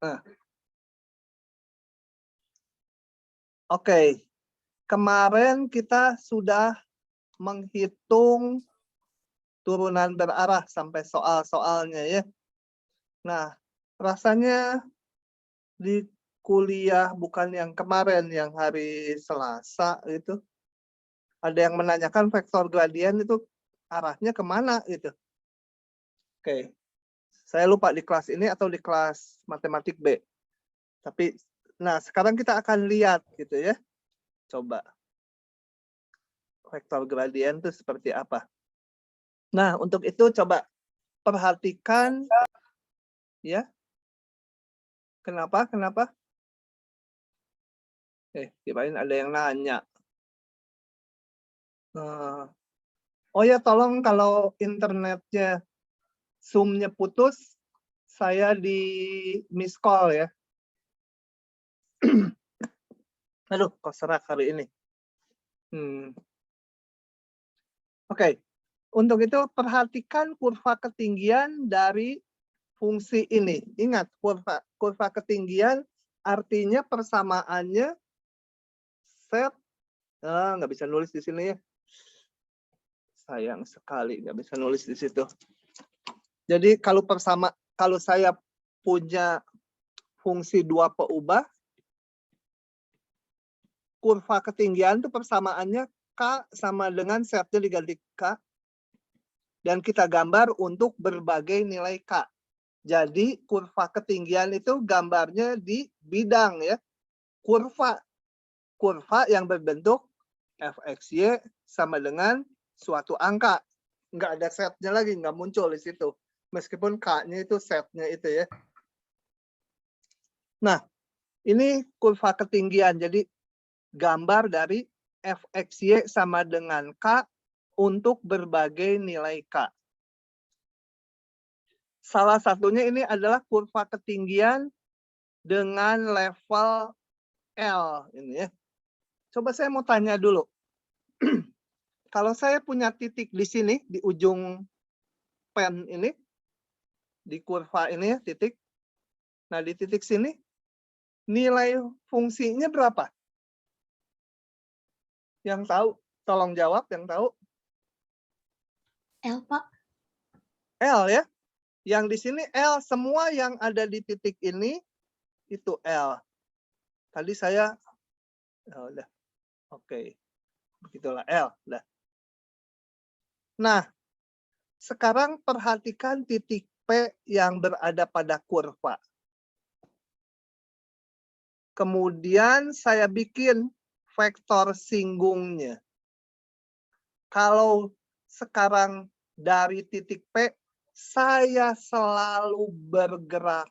Nah, oke. Kemarin kita sudah menghitung turunan berarah sampai soal-soalnya ya. Nah, rasanya di kuliah bukan yang kemarin, yang hari Selasa itu, ada yang menanyakan vektor gradien itu arahnya kemana gitu. Oke, saya lupa di kelas ini atau di kelas matematik B. Tapi, nah sekarang kita akan lihat gitu ya. Coba vektor gradien itu seperti apa. Nah, untuk itu coba perhatikan ya. Kenapa? Kirain ada yang nanya. Oh ya, tolong kalau internetnya Zoom-nya putus, saya di miss call ya. Aduh, kok serak hari ini. Oke. Untuk itu perhatikan kurva ketinggian dari fungsi ini. Ingat, kurva ketinggian artinya persamaannya set. Nggak bisa nulis di sini ya. Sayang sekali nggak bisa nulis di situ. Jadi kalau saya punya fungsi dua peubah, kurva ketinggian itu persamaannya K sama dengan setnya diganti K. Dan kita gambar untuk berbagai nilai K. Jadi kurva ketinggian itu gambarnya di bidang ya. Kurva yang berbentuk fxy sama dengan suatu angka. Nggak ada setnya lagi, nggak muncul di situ. Meskipun K-nya itu setnya itu ya. Nah, ini kurva ketinggian. Jadi gambar dari fxy sama dengan K untuk berbagai nilai K. Salah satunya ini adalah kurva ketinggian dengan level L. Ini ya. Coba saya mau tanya dulu. Kalau saya punya titik di sini, di ujung pen ini, di kurva ini ya, titik. Nah, di titik sini, nilai fungsinya berapa? Yang tahu, tolong jawab yang tahu. L, Pak. L ya. Yang di sini L, semua yang ada di titik ini, itu L. Tadi saya, udah. Oke. Begitulah L. Udah. Nah, sekarang perhatikan titik P yang berada pada kurva. Kemudian saya bikin vektor singgungnya. Kalau sekarang dari titik P, saya selalu bergerak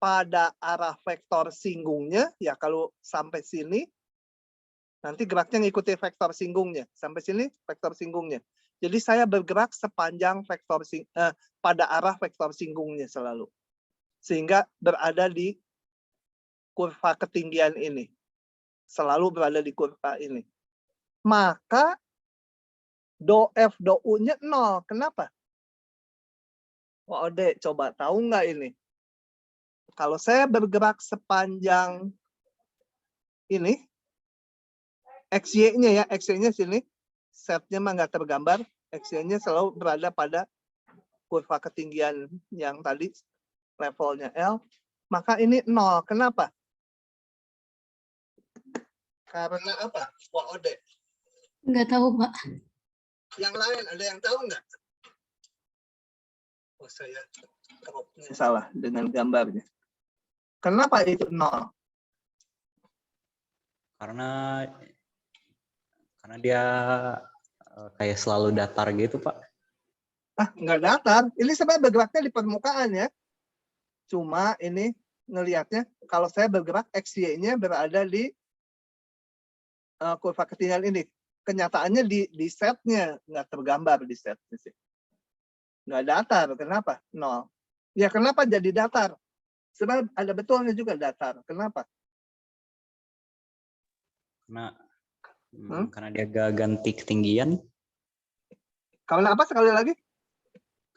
pada arah vektor singgungnya. Ya kalau sampai sini, nanti geraknya ngikuti vektor singgungnya. Sampai sini vektor singgungnya. Jadi saya bergerak sepanjang pada arah vektor singgungnya selalu. Sehingga berada di kurva ketinggian ini. Selalu berada di kurva ini. Maka do F, do U-nya 0. Kenapa? Ode, coba tahu nggak ini? Kalau saya bergerak sepanjang ini, XY-nya ya, XY-nya sini, setnya mah nggak tergambar, XY-nya selalu berada pada kurva ketinggian yang tadi levelnya L, maka ini 0. Kenapa? Karena apa? Ode. Nggak tahu, Pak. Yang lain ada yang tahu nggak? Oh, saya salah dengan gambarnya. Kenapa itu 0? Karena dia kayak selalu datar gitu, Pak. Nggak datar. Ini sebenarnya bergeraknya di permukaan ya. Cuma ini ngelihatnya, kalau saya bergerak, XY-nya berada di kurva ketinggian ini. Kenyataannya di setnya, nggak tergambar di setnya sih. Nggak datar. Kenapa? 0. Ya kenapa jadi datar? Sebenarnya ada betulnya juga datar. Kenapa? Karena dia gak ganti ketinggian. Karena apa sekali lagi?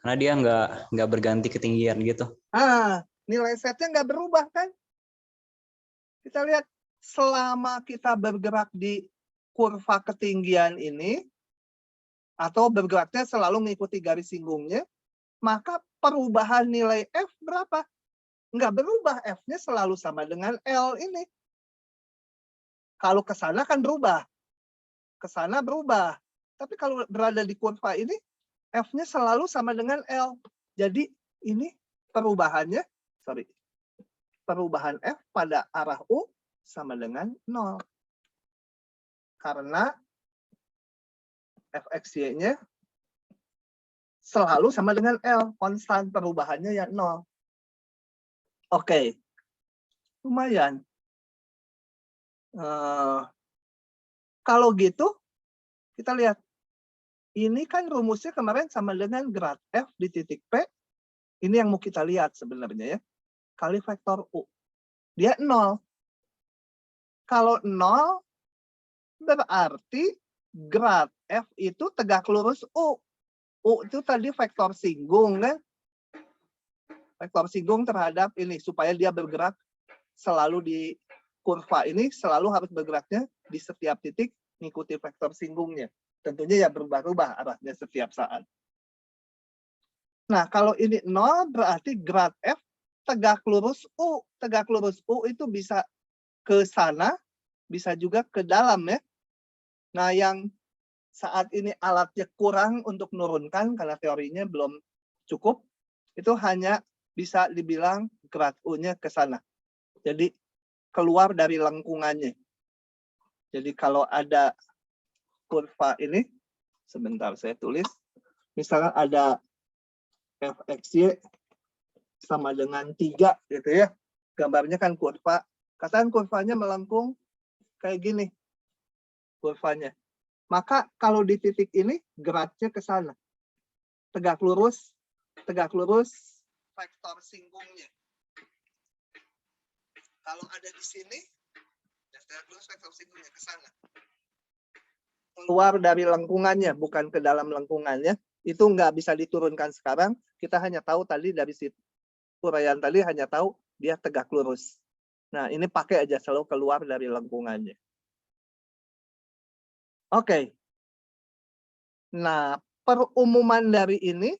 Karena dia nggak berganti ketinggian gitu. nilai setnya nggak berubah kan? Kita lihat selama kita bergerak di kurva ketinggian ini, atau bergeraknya selalu mengikuti garis singgungnya, maka perubahan nilai F berapa? Nggak berubah, F-nya selalu sama dengan L ini. Kalau ke sana kan berubah. Ke sana berubah. Tapi kalau berada di kurva ini, F-nya selalu sama dengan L. Jadi ini perubahannya, perubahan F pada arah U sama dengan 0. Karena Fxy-nya selalu sama dengan L. Konstan perubahannya ya 0. Oke. Lumayan. Kalau gitu, kita lihat. Ini kan rumusnya kemarin sama dengan grad F di titik P. Ini yang mau kita lihat sebenarnya ya. Kali vektor U. Dia 0. Kalau 0, berarti grad F itu tegak lurus U. U itu tadi vektor singgung kan. Vektor singgung terhadap ini. Supaya dia bergerak selalu di kurva ini, selalu harus bergeraknya di setiap titik mengikuti vektor singgungnya. Tentunya ya berubah-ubah arahnya setiap saat. Nah, kalau ini 0 berarti grad F tegak lurus U. Tegak lurus U itu bisa ke sana, bisa juga ke dalam ya. Nah, yang saat ini alatnya kurang untuk menurunkan karena teorinya belum cukup, itu hanya bisa dibilang grad U-nya ke sana. Jadi keluar dari lengkungannya. Jadi kalau ada kurva ini, sebentar saya tulis, misalnya ada Fxy sama dengan 3 gitu ya. Gambarnya kan kurva, katakan kurvanya melengkung kayak gini kurvanya. Maka kalau di titik ini geraknya ke sana. Tegak lurus vektor singgungnya. Kalau ada di sini, tegak lurus vektor singgungnya ke sana. Keluar dari lengkungannya, bukan ke dalam lengkungannya, itu nggak bisa diturunkan sekarang. Kita hanya tahu tadi dari situ, uraian tadi hanya tahu dia tegak lurus. Nah, ini pakai aja selalu keluar dari lengkungannya. Oke. Nah, perumuman dari ini,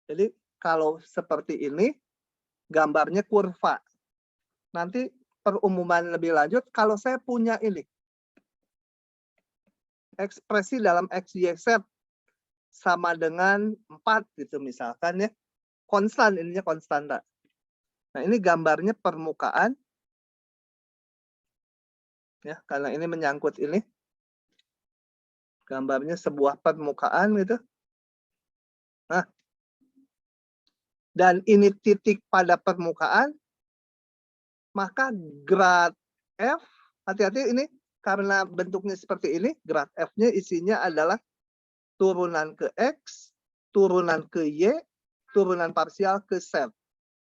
jadi kalau seperti ini, gambarnya kurva. Nanti perumuman lebih lanjut, kalau saya punya ini, ekspresi dalam XYZ sama dengan 4 gitu misalkan ya. Konstan, ininya konstanta. Nah, ini gambarnya permukaan. Ya, karena ini menyangkut ini. Gambarnya sebuah permukaan gitu. Nah, dan ini titik pada permukaan, maka grad F, hati-hati ini, karena bentuknya seperti ini, grad F-nya isinya adalah turunan ke X, turunan ke Y, turunan parsial ke Z.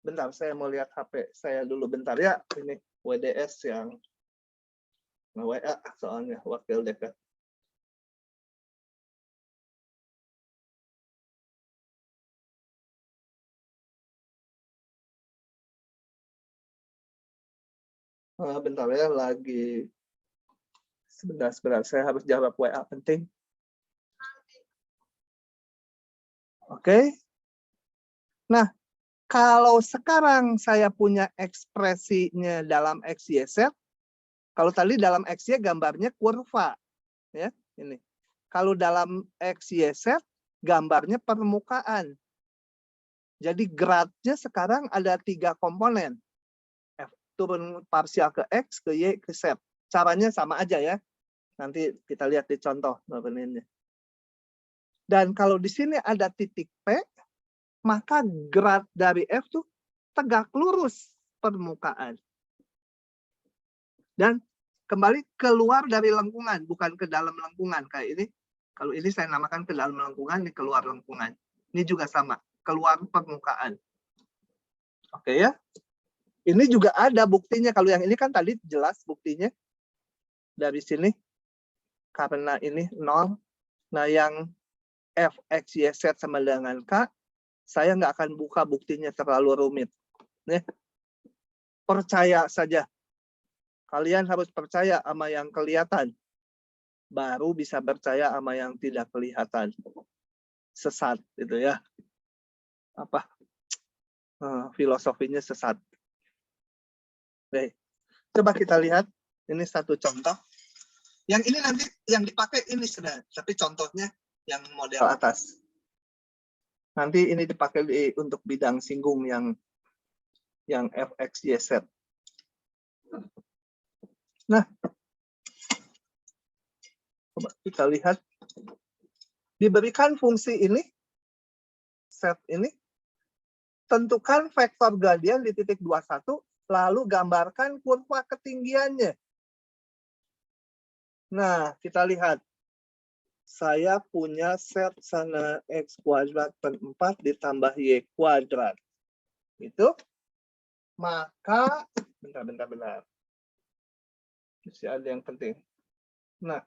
Bentar, saya mau lihat HP saya dulu bentar ya. Ini WDS yang WA soalnya, wakil dekat. Bentar ya, lagi. Sebentar, saya harus jawab WA penting. Oke. Nah, kalau sekarang saya punya ekspresinya dalam XYZ, kalau tadi dalam XY gambarnya kurva. Ya, ini. Kalau dalam XYZ gambarnya permukaan. Jadi gradnya sekarang ada 3 komponen. F, turun parsial ke X, ke Y, ke Z. Caranya sama aja ya. Nanti kita lihat di contoh. Dan kalau di sini ada titik P, maka grad dari F tuh tegak lurus permukaan. Dan kembali keluar dari lengkungan, bukan ke dalam lengkungan. Kayak ini, kalau ini saya namakan ke dalam lengkungan, ini keluar lengkungan. Ini juga sama, keluar permukaan. Oke ya. Ini juga ada buktinya, kalau yang ini kan tadi jelas buktinya. Dari sini, karena ini 0. Nah yang F, X, Y, Z sama dengan K, saya nggak akan buka buktinya terlalu rumit. Ya. Percaya saja. Kalian harus percaya sama yang kelihatan. Baru bisa percaya sama yang tidak kelihatan. Sesat gitu ya. Apa? Filosofinya sesat. Oke. Coba kita lihat. Ini satu contoh. Yang ini nanti yang dipakai ini sudah. Tapi contohnya yang model atas. Nanti ini dipakai untuk bidang singgung yang FXYZ. Nah, coba kita lihat. Diberikan fungsi ini, set ini, tentukan vektor gradien di titik 21, lalu gambarkan kurva ketinggiannya. Nah, kita lihat. Saya punya set sana X kuadrat per 4 ditambah Y kuadrat. Itu. Maka, bentar. Masih ada yang penting. Nah,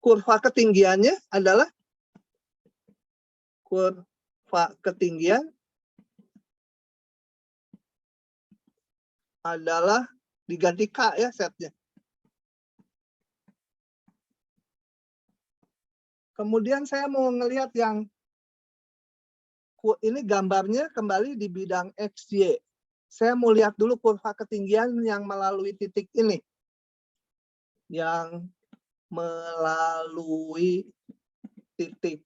kurva ketinggiannya adalah diganti K ya setnya. Kemudian saya mau ngelihat yang ini gambarnya kembali di bidang XY. Saya mau lihat dulu kurva ketinggian yang melalui titik ini. Yang melalui titik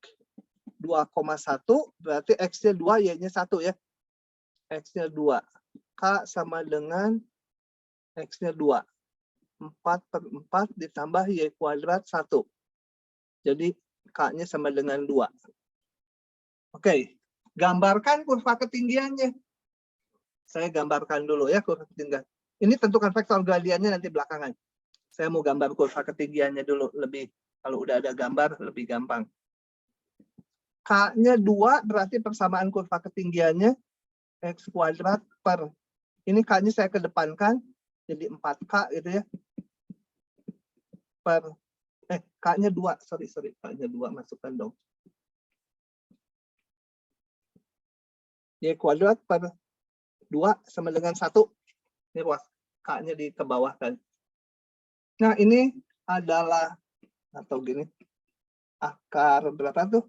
2,1 berarti X-nya 2, Y-nya 1 ya. X-nya 2. K sama dengan X-nya 2. 4 per 4 ditambah Y kuadrat 1. Jadi K-nya sama dengan 2. Oke. Gambarkan kurva ketinggiannya. Saya gambarkan dulu ya kurva ketinggian. Ini tentukan vektor gradiennya nanti belakangan. Saya mau gambar kurva ketinggiannya dulu. Kalau udah ada gambar lebih gampang. K-nya 2 berarti persamaan kurva ketinggiannya X kuadrat per. Ini K-nya saya kedepankan. Jadi 4K gitu ya. K-nya 2. Sorry. K-nya 2 masukkan dong. Y kuadrat per 2 sama dengan 1. Ini ruas K-nya di kebawahkan. Nah, ini adalah, atau gini, akar berapa tuh?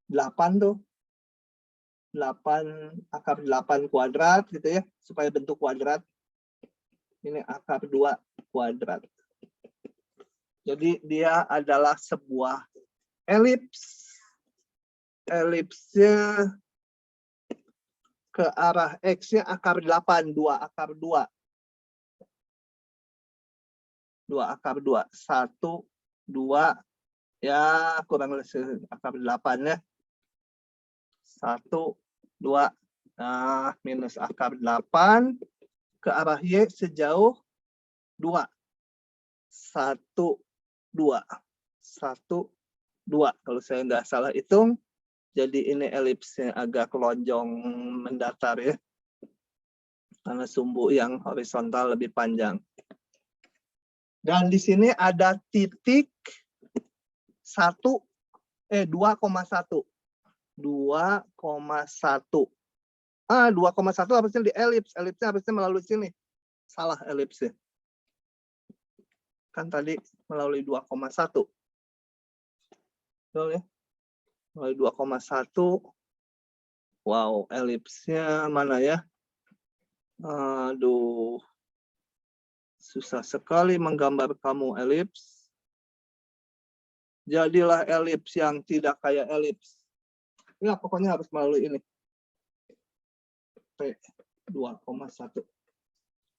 8 tuh. 8, akar 8 kuadrat gitu ya, supaya bentuk kuadrat. Ini akar 2 kuadrat. Jadi dia adalah sebuah elips. Elipsnya ke arah X-nya akar 8, 2 akar 2. 2 akar 2. 1, 2, ya kurang lebih akar 8 ya. 1, 2, nah minus akar 8 ke arah Y sejauh 2. 1, 2. 1, 2. Kalau saya nggak salah hitung, jadi ini elipsnya agak lonjong mendatar ya. Karena sumbu yang horizontal lebih panjang. Dan di sini ada titik 2,1. 2,1. 2,1 harusnya di elips. Elipsnya harusnya melalui sini. Salah elipsnya. Kan tadi melalui 2,1. Betul ya? Melalui 2,1. Wow, elipsnya mana ya? Aduh. Susah sekali menggambar kamu elips. Jadilah elips yang tidak kayak elips. Ya, pokoknya harus melalui ini. P2,1.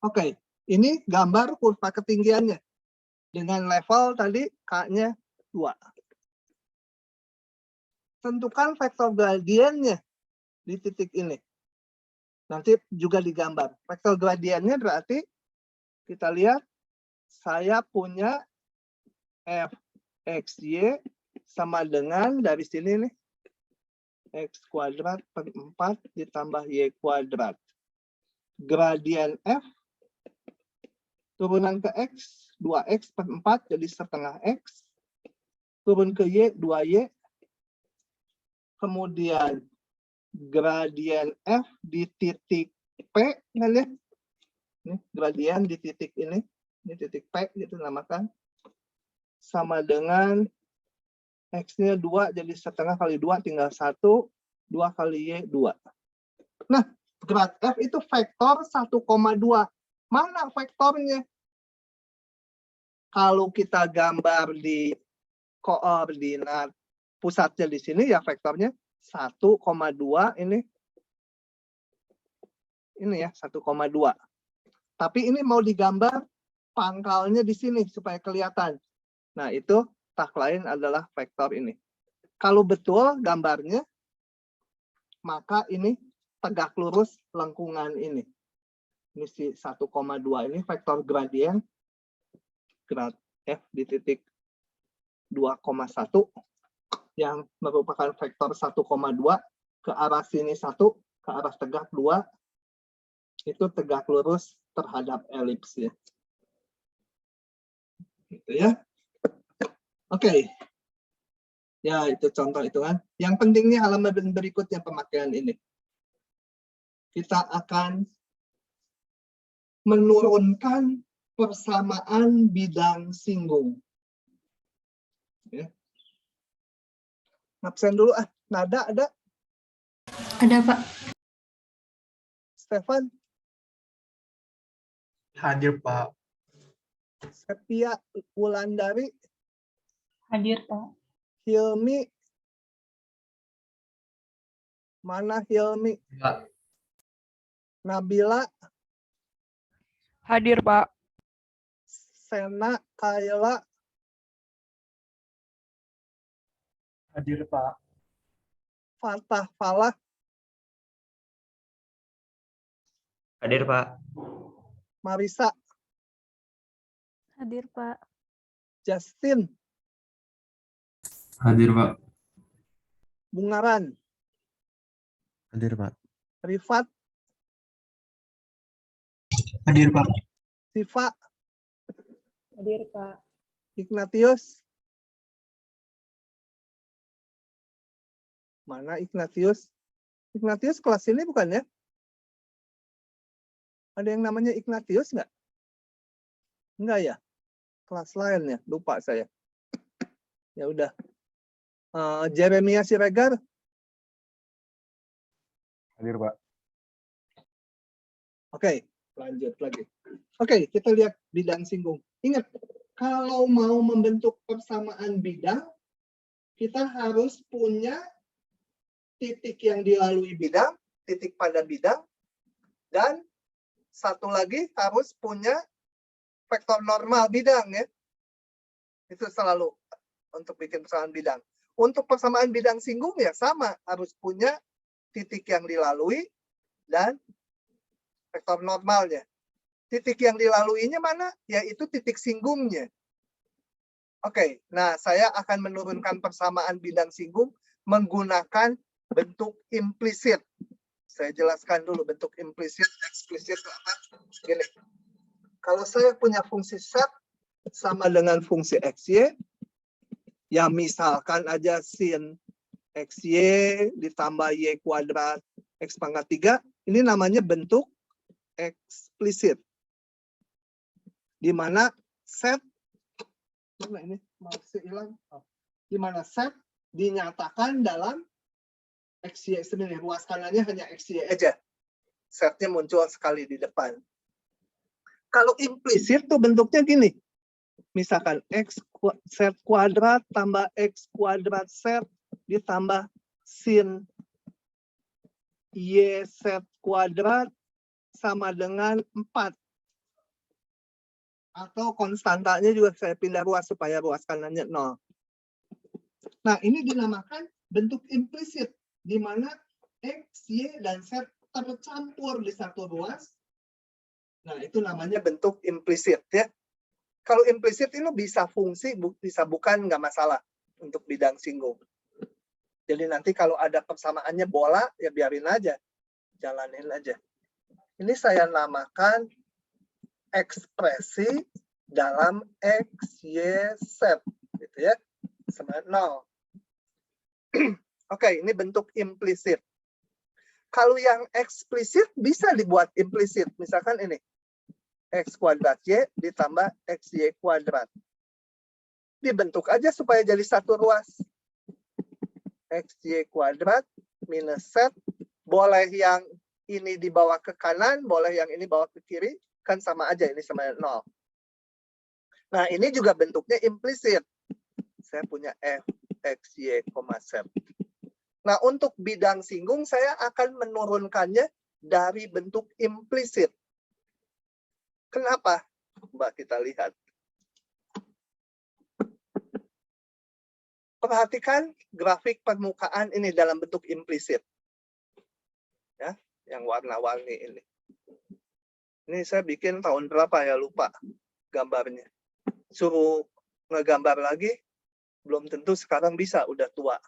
Oke, ini gambar kurva ketinggiannya. Dengan level tadi K-nya 2. Tentukan vektor gradiennya di titik ini. Nanti juga digambar. Vektor gradiennya berarti kita lihat saya punya fxy sama dengan dari sini nih X kuadrat per 4 ditambah Y kuadrat. Gradien F turunan ke X 2X per 4 jadi setengah X. Turun ke Y 2Y kemudian gradien F di titik P, kan ya? Ini gradien di titik ini titik P gitu namakan, sama dengan X-nya 2, jadi setengah kali 2 tinggal 1, 2 kali Y 2. Nah, grad F itu vektor 1,2. Mana vektornya? Kalau kita gambar di koordinat pusatnya di sini, ya vektornya 1,2 ini ya 1,2. Tapi ini mau digambar pangkalnya di sini supaya kelihatan. Nah, itu tak lain adalah vektor ini. Kalau betul gambarnya, maka ini tegak lurus lengkungan ini. Ini si 1,2 ini vektor gradien grad F di titik 2,1 yang merupakan vektor 1,2 ke arah sini 1, ke arah tegak 2, itu tegak lurus terhadap elips ya. Gitu ya. Oke. Ya, itu contoh hitungan. Yang pentingnya halaman berikutnya pemakaian ini. Kita akan menurunkan persamaan bidang singgung. Ya. Absen dulu ah. Nada ada? Ada, Pak. Stefan? Hadir, Pak. Sepia Wulandari? Hadir, Pak. Hilmi? Mana Hilmi? Pak. Nabila? Hadir, Pak. Sena? Kayla? Hadir, Pak. Fatah Falah? Hadir, Pak. Marisa? Hadir, Pak. Justin? Hadir, Pak. Bungaran? Hadir, Pak. Rifat? Hadir, Pak. Siva? Hadir, Pak. Ignatius? Mana Ignatius? Ignatius kelas ini bukan ya? Ada yang namanya Ignatius nggak? Enggak ya? Kelas lain ya? Lupa saya. Ya udah. Jeremia Siregar? Hadir, Pak. Oke, lanjut lagi. Oke, kita lihat bidang singgung. Ingat, kalau mau membentuk persamaan bidang, kita harus punya titik yang dilalui bidang, titik pada bidang, dan satu lagi harus punya vektor normal bidang ya. Itu selalu untuk bikin persamaan bidang. Untuk persamaan bidang singgung ya sama, harus punya titik yang dilalui dan vektor normalnya. Titik yang dilaluinya mana? Yaitu titik singgungnya. Oke, nah saya akan menurunkan persamaan bidang singgung menggunakan bentuk implisit. Saya jelaskan dulu bentuk implisit, eksplisit apa. Gini, kalau saya punya fungsi set sama dengan fungsi XY, ya misalkan aja sin XY ditambah Y kuadrat X pangkat 3, ini namanya bentuk eksplisit. Di mana set, mana ini masih hilang, di mana set dinyatakan dalam XY sendiri, ruas kanannya hanya XY aja. Setnya muncul sekali di depan. Kalau implisit tuh bentuknya gini. Misalkan X set kuadrat tambah X kuadrat set ditambah sin Y set kuadrat sama dengan 4. Atau konstantanya juga saya pindah ruas supaya ruas kanannya 0. Nah, ini dinamakan bentuk implisit, di mana X, Y, dan Z tercampur di satu ruas. Nah, itu namanya bentuk implisit ya. Kalau implisit itu bisa fungsi, bisa bukan, nggak masalah untuk bidang singgung. Jadi nanti kalau ada persamaannya bola, ya biarin aja. Jalanin aja. Ini saya namakan ekspresi dalam X, Y, Z. Gitu ya. Sama 0. Oke, ini bentuk implisit. Kalau yang eksplisit bisa dibuat implisit. Misalkan ini. X kuadrat Y ditambah XY kuadrat. Dibentuk aja supaya jadi satu ruas. XY kuadrat minus Z. Boleh yang ini dibawa ke kanan, boleh yang ini bawa ke kiri. Kan sama aja, ini sama 0. Nah, ini juga bentuknya implisit. Saya punya F, X, Y, Z. Nah, untuk bidang singgung, saya akan menurunkannya dari bentuk implisit. Kenapa? Coba kita lihat. Perhatikan grafik permukaan ini dalam bentuk implisit. Ya, yang warna-warni ini. Ini saya bikin tahun berapa ya, lupa gambarnya. Suruh ngegambar lagi, belum tentu sekarang bisa, udah tua.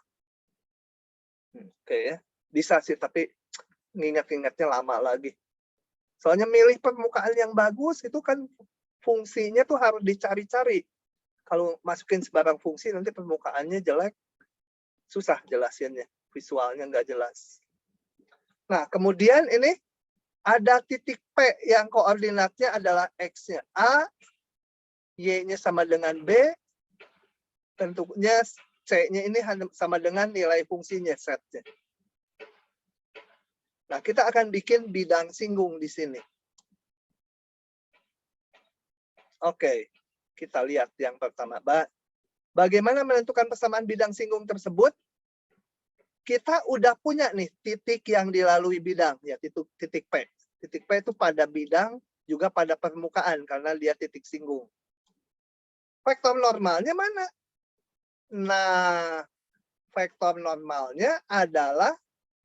Oke ya, bisa sih, tapi ingat-ingatnya lama lagi. Soalnya milih permukaan yang bagus itu kan fungsinya tuh harus dicari-cari. Kalau masukin sebarang fungsi nanti permukaannya jelek, susah jelasinnya, visualnya nggak jelas. Nah, kemudian ini ada titik P yang koordinatnya adalah X-nya A, Y-nya sama dengan B, tentunya C-nya ini sama dengan nilai fungsinya, Z-nya. Nah, kita akan bikin bidang singgung di sini. Oke, kita lihat yang pertama. Bagaimana menentukan persamaan bidang singgung tersebut? Kita udah punya nih titik yang dilalui bidang, ya titik P. Titik P itu pada bidang, juga pada permukaan, karena dia titik singgung. Vektor normalnya mana? Nah, vektor normalnya adalah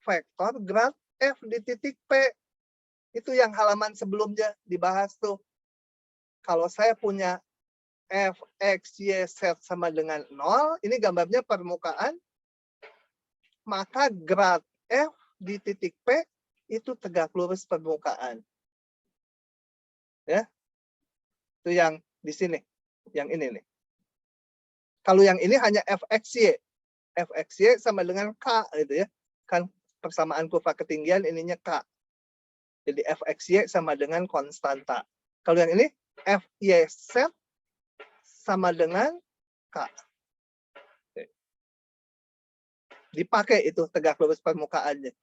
vektor grad F di titik P. Itu yang halaman sebelumnya dibahas tuh. Kalau saya punya F, X, Y, Z sama dengan 0, ini gambarnya permukaan, maka grad F di titik P itu tegak lurus permukaan. Ya, itu yang di sini, yang ini nih. Kalau yang ini hanya FXY. FXY sama dengan K gitu ya. Kan persamaan kurva ketinggian ininya K. Jadi FXY sama dengan konstanta. Kalau yang ini FYZ sama dengan K. Dipakai itu tegak lurus permukaannya.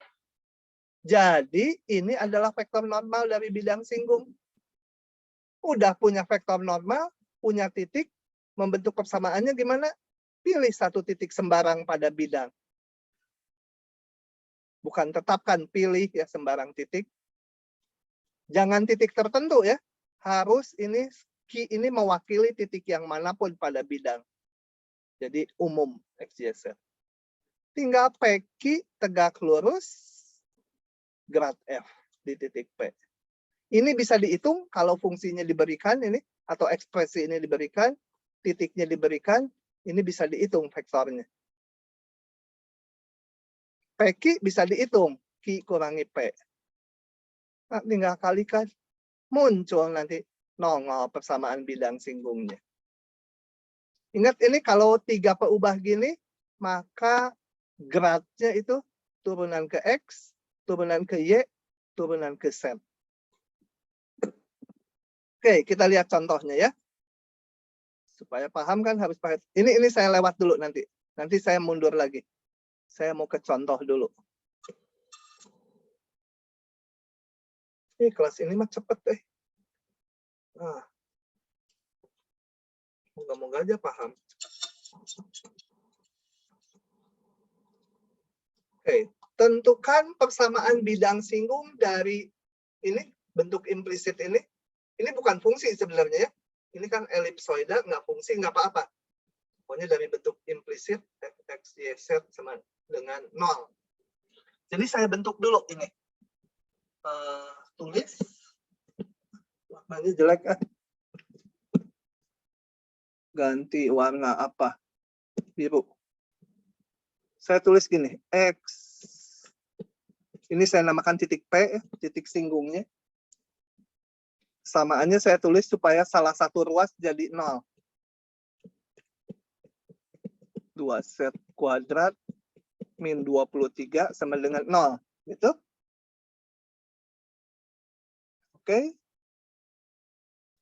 Jadi ini adalah vektor normal dari bidang singgung. Udah punya vektor normal, punya titik, membentuk persamaannya gimana? Pilih satu titik sembarang pada bidang. Bukan tetapkan, pilih ya sembarang titik. Jangan titik tertentu ya. Harus ini mewakili titik yang manapun pada bidang. Jadi umum XYZ. Tinggal PQ tegak lurus grad F di titik P. Ini bisa dihitung kalau fungsinya diberikan ini atau ekspresi ini diberikan, titiknya diberikan, ini bisa dihitung vektornya. PQ bisa dihitung, Q kurangi P. Nah, tinggal kalikan, muncul nanti nongol persamaan bidang singgungnya. Ingat ini kalau 3 peubah gini, maka gradnya itu turunan ke X, turunan ke Y, turunan ke Z. Oke, kita lihat contohnya ya. Supaya paham kan harus pakai. Ini saya lewat dulu nanti. Nanti saya mundur lagi. Saya mau ke contoh dulu. Ini kelas ini mah cepet deh. Nah. Moga-moga aja paham. Oke, tentukan persamaan bidang singgung dari ini, bentuk implisit ini. Ini bukan fungsi sebenarnya ya. Ini kan elipsoida, nggak fungsi, nggak apa-apa. Pokoknya dari bentuk implisit, X, Y, Z sama dengan 0. Jadi saya bentuk dulu ini. Tulis. Warnanya jelek kan? Ganti warna apa? Biru. Saya tulis gini, X. Ini saya namakan titik P, titik singgungnya. Samaannya saya tulis supaya salah satu ruas jadi 0. 2Z kuadrat min 23 sama dengan 0. Gitu. Oke.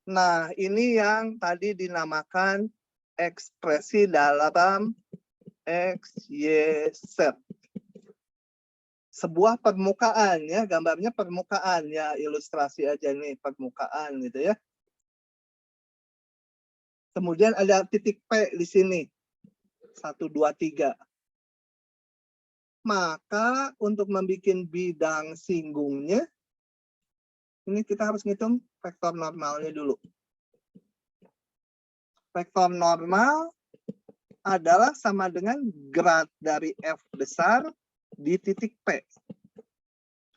Nah, ini yang tadi dinamakan ekspresi dalam X, Y, Z. Sebuah permukaan ya, gambarnya permukaan ya, ilustrasi aja nih permukaan gitu ya. Kemudian ada titik P di sini. 1, 2, 3. Maka untuk membuat bidang singgungnya, ini kita harus ngitung vektor normalnya dulu. Vektor normal adalah sama dengan grad dari F besar di titik P.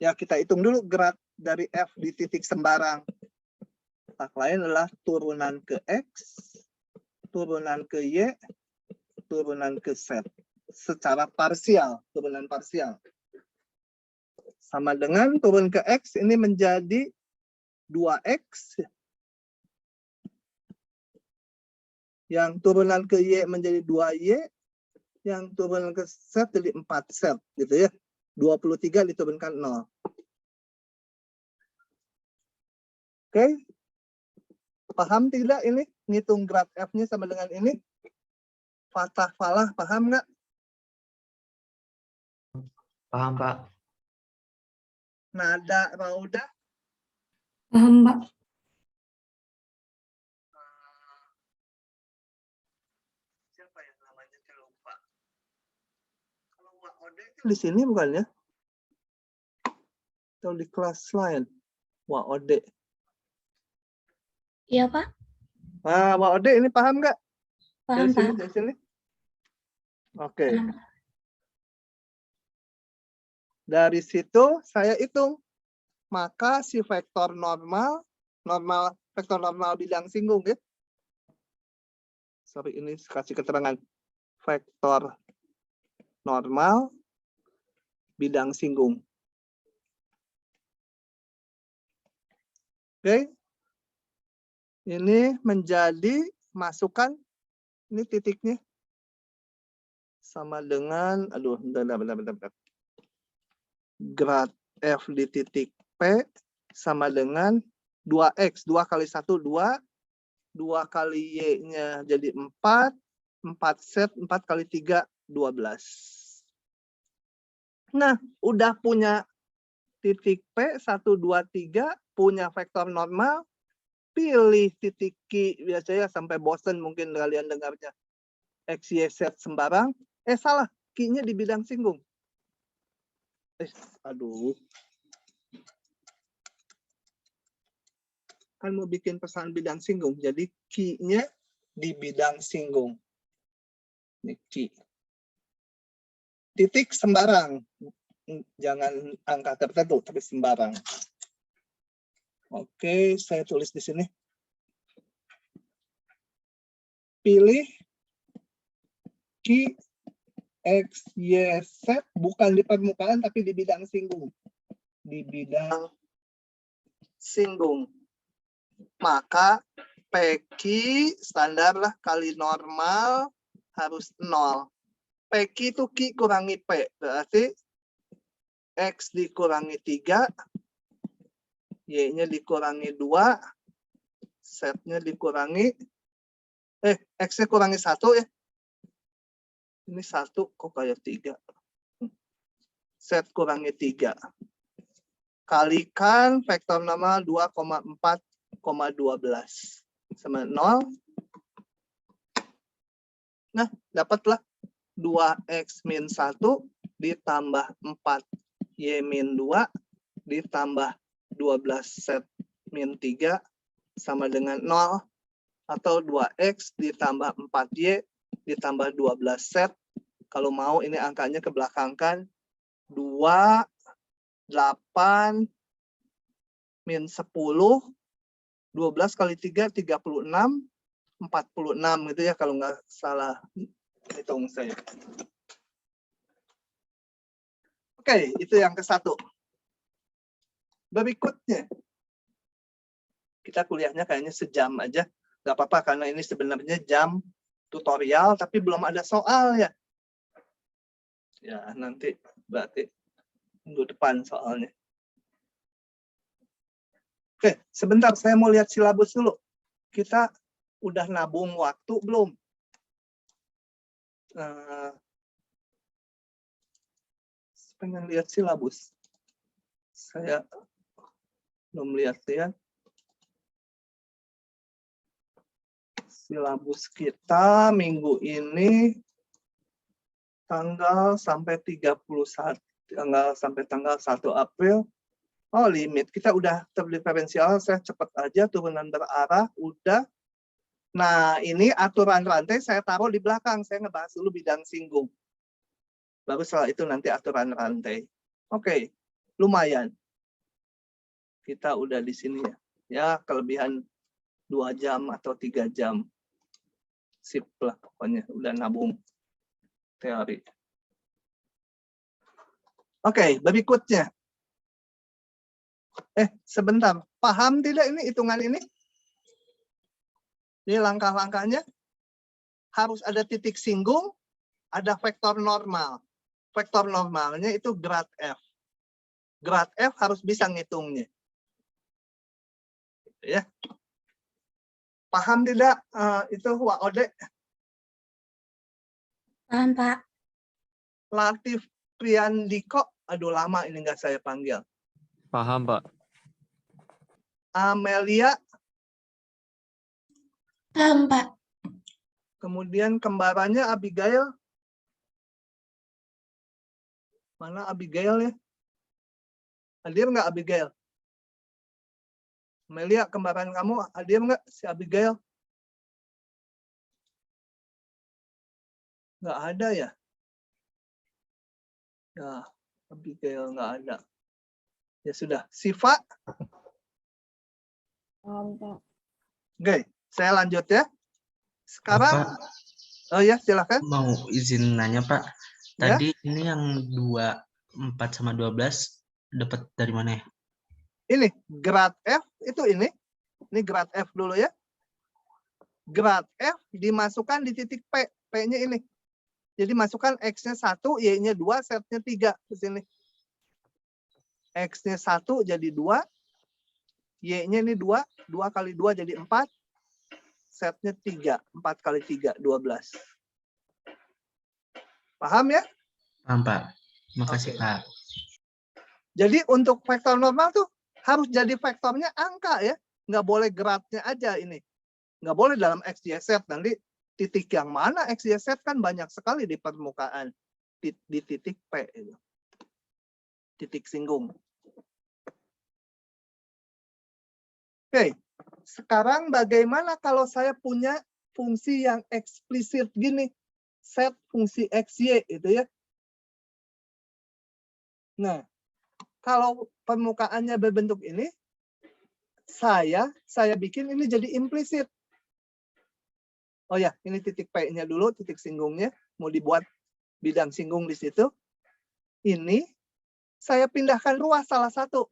Ya, kita hitung dulu grad dari F di titik sembarang. Tak lain adalah turunan ke X, turunan ke Y, turunan ke Z. Secara parsial, turunan parsial. Sama dengan turun ke X ini menjadi 2X. Yang turunan ke Y menjadi 2Y. Yang turunan ke Z jadi 4Z. Gitu ya. 23 diturunkan 0. Oke. Paham tidak ini? Ngitung grad F-nya sama dengan ini? Fatah falah, paham nggak? Paham, Pak. Nada, Rauda? Paham, Pak. Siapa yang namanya saya lupa? Kalau Wak Ode di sini bukan ya? Atau di kelas lain? Wak Ode. Iya, Pak. Nah, Wak Ode ini paham nggak? Paham, Dari sini, Pak. dari sini. Oke. Paham. Dari situ saya hitung. Maka si vektor vektor normal bidang singgung ya. Sorry, ini kasih keterangan. Vektor normal bidang singgung. Oke. Ini menjadi masukan. Ini titiknya. Sama dengan, aduh, bentar. Grad F di titik P sama dengan 2X. 2 kali 1, 2. 2 kali Y-nya jadi 4. 4Z, 4 kali 3, 12. Nah, udah punya titik P, 1, 2, 3. Punya vektor normal. Pilih titik Q. Biasanya sampai bosen mungkin kalian dengarnya. X, Y, Z sembarang. Salah. Q-nya di bidang singgung. Aduh. Kan mau bikin pesan bidang singgung. Jadi Q-nya di bidang singgung. Ini Q. Titik sembarang. Jangan angka tertentu, tapi sembarang. Oke, saya tulis di sini. Pilih Q, X, Y, Z, bukan di permukaan, tapi di bidang singgung. Di bidang singgung. Maka PQ standar lah kali normal harus 0. PQ itu Q kurangi P. Berarti X dikurangi 3. Y-nya dikurangi 2. Z-nya dikurangi. X-nya kurangi 1 ya. Ini 1 kok kayak 3. Z kurangi 3. Kalikan vektor normal 2,4,12 sama 0. Nah, dapatlah 2X min 1 ditambah 4Y min 2 ditambah 12Z min 3 sama dengan 0. Atau 2X ditambah 4Y ditambah 12Z. Kalau mau ini angkanya kebelakangkan. 2, 8, min 10, 12 kali 3, 36, 46 gitu ya kalau nggak salah hitung saya. Oke, itu yang ke-1. Berikutnya, kita kuliahnya kayaknya sejam aja. Nggak apa-apa karena ini sebenarnya jam tutorial tapi belum ada soal ya. Ya, nanti berarti minggu depan soalnya. Oke, sebentar saya mau lihat silabus dulu. Kita udah nabung waktu belum? Pengen lihat silabus. Saya belum lihat-lihat. Silabus kita minggu ini tanggal sampai 31, tanggal 1 April. Oh, limit. Kita udah terdiferensial, saya cepat aja, turunan berarah, udah. Nah, ini aturan rantai saya taruh di belakang. Saya ngebahas dulu bidang singgung. Baru setelah itu nanti aturan rantai. Oke, lumayan. Kita udah di sini ya. Ya, kelebihan 2 jam atau 3 jam. Sip lah pokoknya, udah nabung teori. Oke, berikutnya. Sebentar. Paham tidak ini hitungan ini? Ini langkah-langkahnya. Harus ada titik singgung, ada vektor normal. Vektor normalnya itu grad F. Grad F harus bisa ngitungnya. Ya. Paham tidak itu Wak Ode? Paham, Pak. Latif Priyandiko, aduh lama ini nggak saya panggil. Paham, Pak. Amelia, Paham, Pak. kemudian kembarannya Abigail. Mana Abigail ya? Hadir nggak Abigail? Amelia, kembaran kamu hadir nggak si Abigail? Nggak ada ya? Ya, Abigail nggak ada. Ya sudah. Siva? Paham, Pak. Oke, saya lanjut ya. Sekarang, Pak, oh ya silakan. mau izin nanya Pak. Ya. Tadi ini yang 24 sama 12 dapat dari mana ya? Ini grad F itu ini. Ini grad F dulu ya. Grad F dimasukkan di titik P. P-nya ini. Jadi masukkan X-nya 1, Y-nya 2, Z-nya 3 ke sini. X-nya 1 jadi 2. Y-nya ini 2. 2 kali 2 jadi 4. Z-nya 3. 4 kali 3, 12. Paham ya? Paham Pak. Makasih Oke. Pak. Jadi untuk vektor normal tuh harus jadi vektornya angka ya. Nggak boleh gradnya aja ini. Nggak boleh dalam X, Y, Z. Nanti titik yang mana X, Y, Z kan banyak sekali di permukaan. Di titik P. Itu. Titik singgung. Oke. Sekarang bagaimana kalau saya punya fungsi yang eksplisit gini. Set fungsi X, Y itu ya. Nah. Kalau permukaannya berbentuk ini, saya bikin ini jadi implisit. Oh ya, ini titik P-nya dulu, titik singgungnya. Mau dibuat bidang singgung di situ. Ini saya pindahkan ruas salah satu.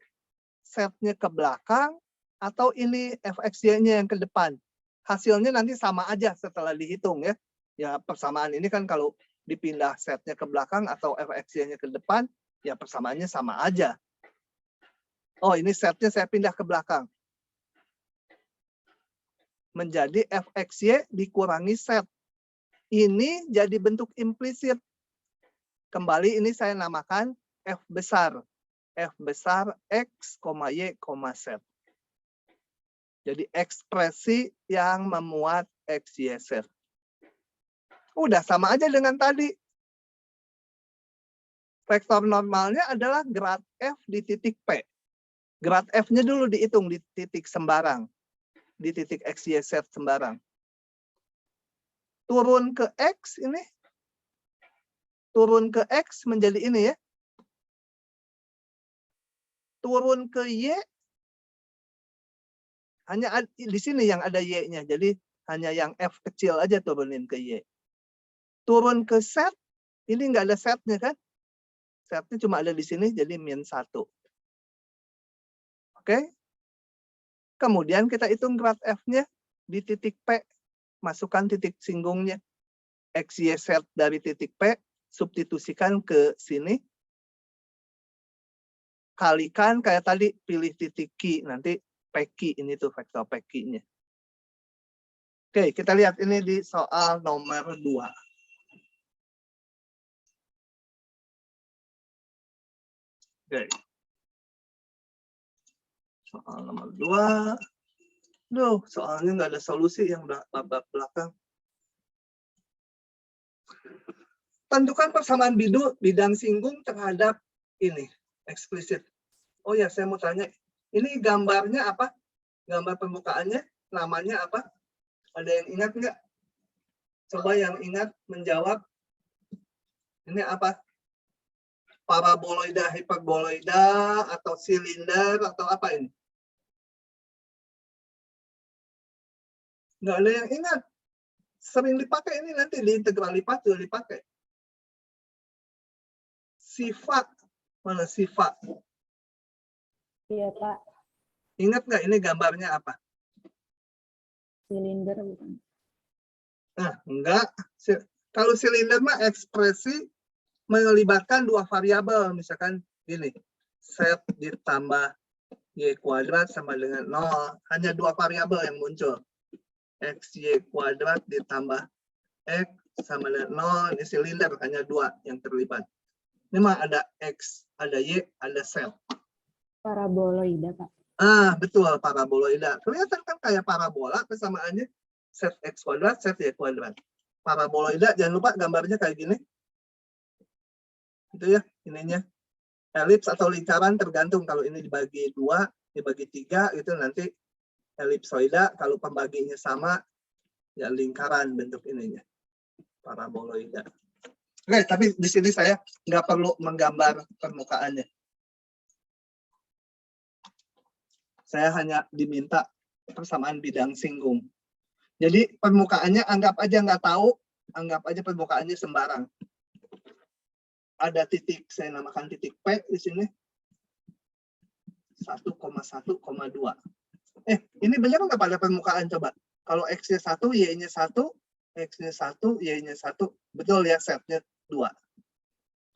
Setnya ke belakang, atau ini fxy-nya yang ke depan. Hasilnya nanti sama aja setelah dihitung ya. Ya persamaan ini kan kalau dipindah setnya ke belakang atau fxy-nya ke depan, ya persamaannya sama aja. Oh, ini setnya saya pindah ke belakang. Menjadi fxy dikurangi set. Ini jadi bentuk implisit. Kembali ini saya namakan F besar. F besar X, Y, Z. Jadi ekspresi yang memuat X, Y, Z. Udah sama aja dengan tadi. Vektor normalnya adalah grad F di titik P. Grad F-nya dulu dihitung di titik sembarang. Di titik X, Y, Z sembarang. Turun ke X ini. Turun ke X menjadi ini ya. Turun ke Y. Hanya di sini yang ada Y-nya. Jadi hanya yang F kecil aja turunin ke Y. Turun ke Z. Ini nggak ada Z-nya kan. Z-nya cuma ada di sini jadi -1. Oke. Kemudian kita hitung grad F-nya di titik P. Masukkan titik singgungnya. X, Y, Z dari titik P. substitusikan ke sini. Kalikan kayak tadi, pilih titik Q, nanti PQ ini tuh vektor PQ-nya. Oke, kita lihat ini di soal nomor 2. Oke. Soal nomor 2. Duh, soalnya nggak ada solusi yang babak belakang. Tentukan persamaan bidang singgung terhadap ini, eksplisit. Oh ya, saya mau tanya, ini gambarnya apa? Gambar permukaannya, namanya apa? Ada yang ingat nggak? Coba yang ingat menjawab. Ini apa? Paraboloida, hiperboloida, atau silinder, atau apa ini? Nggak ada yang ingat. Sering dipakai ini nanti di integral lipat juga dipakai. Sifat. Mana sifat? Iya, Pak. Ingat nggak ini gambarnya apa? Silinder bukan? Nah, enggak. Kalau silinder mah ekspresi melibatkan dua variabel. Misalkan gini, Z ditambah Y kuadrat sama dengan 0. Hanya dua variabel yang muncul. XY kuadrat ditambah X sama dengan 0. Ini silinder, hanya dua yang terlibat. Ini mah ada X, ada Y, ada Z. Paraboloida, Pak. Ah, betul, paraboloida. Kelihatan kan kayak parabola, persamaannya ZX kuadrat, ZY kuadrat. Paraboloida, jangan lupa gambarnya kayak gini. Itu ya, ininya. Elips atau lingkaran tergantung, kalau ini dibagi 2, dibagi 3, itu nanti elipsoida. Kalau pembaginya sama, ya lingkaran bentuk ininya. Paraboloida. Oke, tapi di sini saya nggak perlu menggambar permukaannya. Saya hanya diminta persamaan bidang singgung. Jadi permukaannya anggap aja nggak tahu, anggap aja permukaannya sembarang. Ada titik, saya namakan titik P di sini. 1,1,2. Ini benar nggak pada permukaan coba? Kalau X-nya 1, Y-nya 1, X-nya 1, Y-nya 1. Betul ya, setnya 2.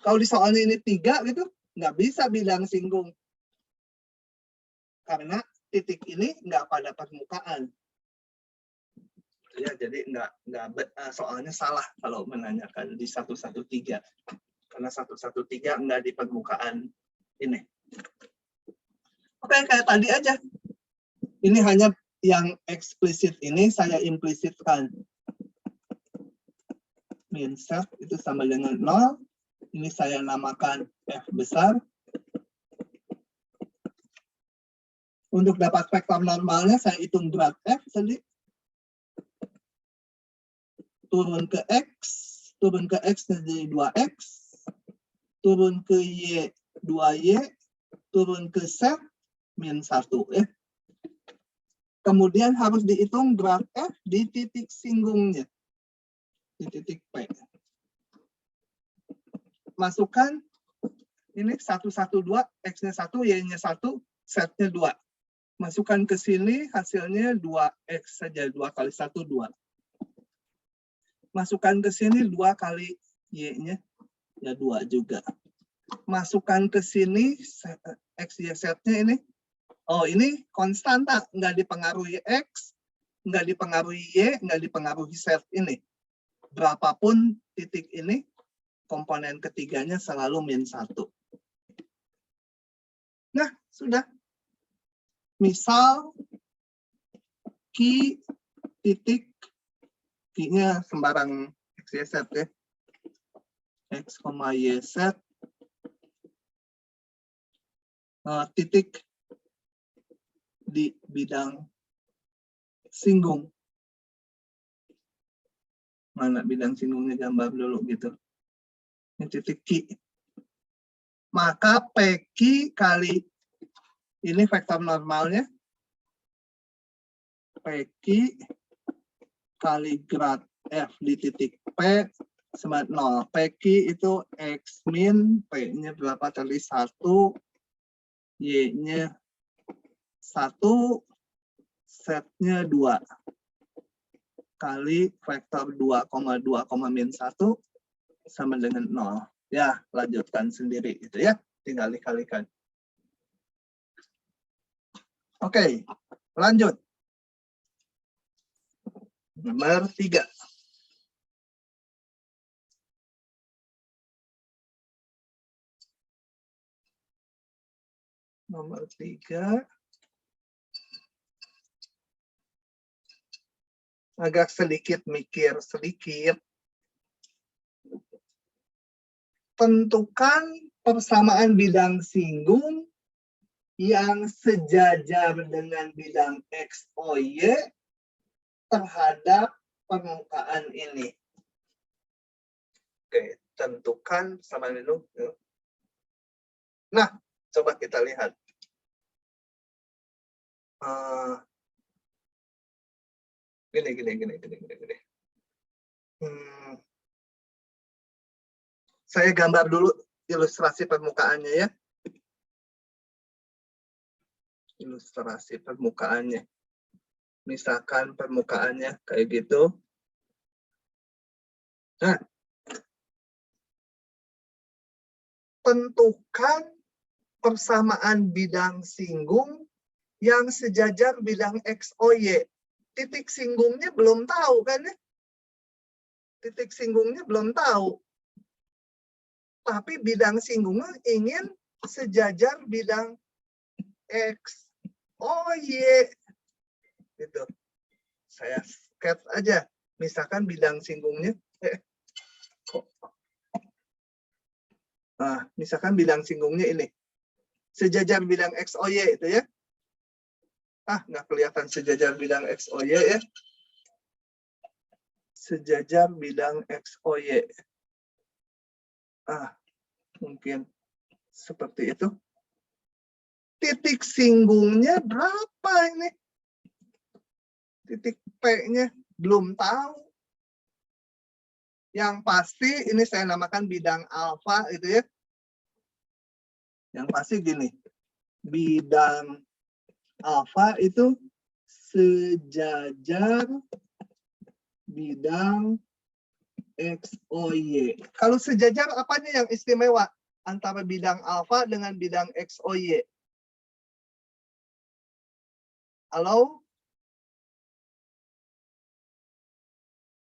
Kalau di soalnya ini 3 gitu, nggak bisa bidang singgung. Karena titik ini nggak pada permukaan. Ya, jadi soalnya salah kalau menanyakan di 113. Karena 113 nggak di permukaan ini. Oke, kayak tadi aja. Ini hanya yang eksplisit ini saya implisitkan. Min Z itu sama dengan 0. Ini saya namakan F besar. Untuk dapat vektor normalnya, saya hitung berat F sendiri. Turun ke X jadi 2X. Turun ke Y, 2Y. Turun ke Z, min 1. Kemudian harus dihitung berat F di titik singgungnya. Di titik P. Masukkan ini 112, X-nya 1, Y-nya 1, Z-nya 2. Masukkan ke sini, hasilnya 2X saja. 2 kali 1, 2. Masukkan ke sini 2 kali Y-nya, ya 2 juga. Masukkan ke sini, X, Y, Z-nya ini. Oh, ini konstanta. Nggak dipengaruhi X, nggak dipengaruhi Y, nggak dipengaruhi Z ini. Berapapun titik ini, komponen ketiganya selalu min 1. Nah, sudah. Misal, Q titik, Q-nya sembarang X, Y, Z ya. X, Y, Z. Titik di bidang singgung. Mana bidang singgungnya, gambar dulu gitu. Ini titik Q. Maka PQ kali ini vektor normalnya. PQ kali grad F di titik P sama 0. PQ itu X min, P-nya berapa tadi? 1, Y-nya 1, Z-nya 2. Kali vektor 2,2, min 1. sama dengan 0. Ya, lanjutkan sendiri itu ya. Tinggal dikalikan. Oke, lanjut. Nomor 3. Nomor 3. Agak sedikit mikir sedikit. Tentukan persamaan bidang singgung yang sejajar dengan bidang X, O, Y terhadap permukaan ini. Oke, tentukan persamaan bidang. Nah, coba kita lihat. Gini. Saya gambar dulu ilustrasi permukaannya ya. Ilustrasi permukaannya. Misalkan permukaannya kayak gitu. Nah, tentukan persamaan bidang singgung yang sejajar bidang X, O, Y. Titik singgungnya belum tahu kan ya? Titik singgungnya belum tahu. Tapi bidang singgungnya ingin sejajar bidang X, O, Y. Gitu. Saya sketch aja. Misalkan bidang singgungnya. Nah, misalkan bidang singgungnya ini. Sejajar bidang X, O, Y itu ya. Nggak kelihatan sejajar bidang X, O, Y ya. Sejajar bidang X, O, Y. Mungkin seperti itu. Titik singgungnya berapa ini? Titik P-nya belum tahu. Yang pasti ini saya namakan bidang alfa itu ya. Yang pasti gini. Bidang alfa itu sejajar bidang X, O, Y. Kalau sejajar apanya yang istimewa antara bidang alfa dengan bidang X, O, Y? Halo?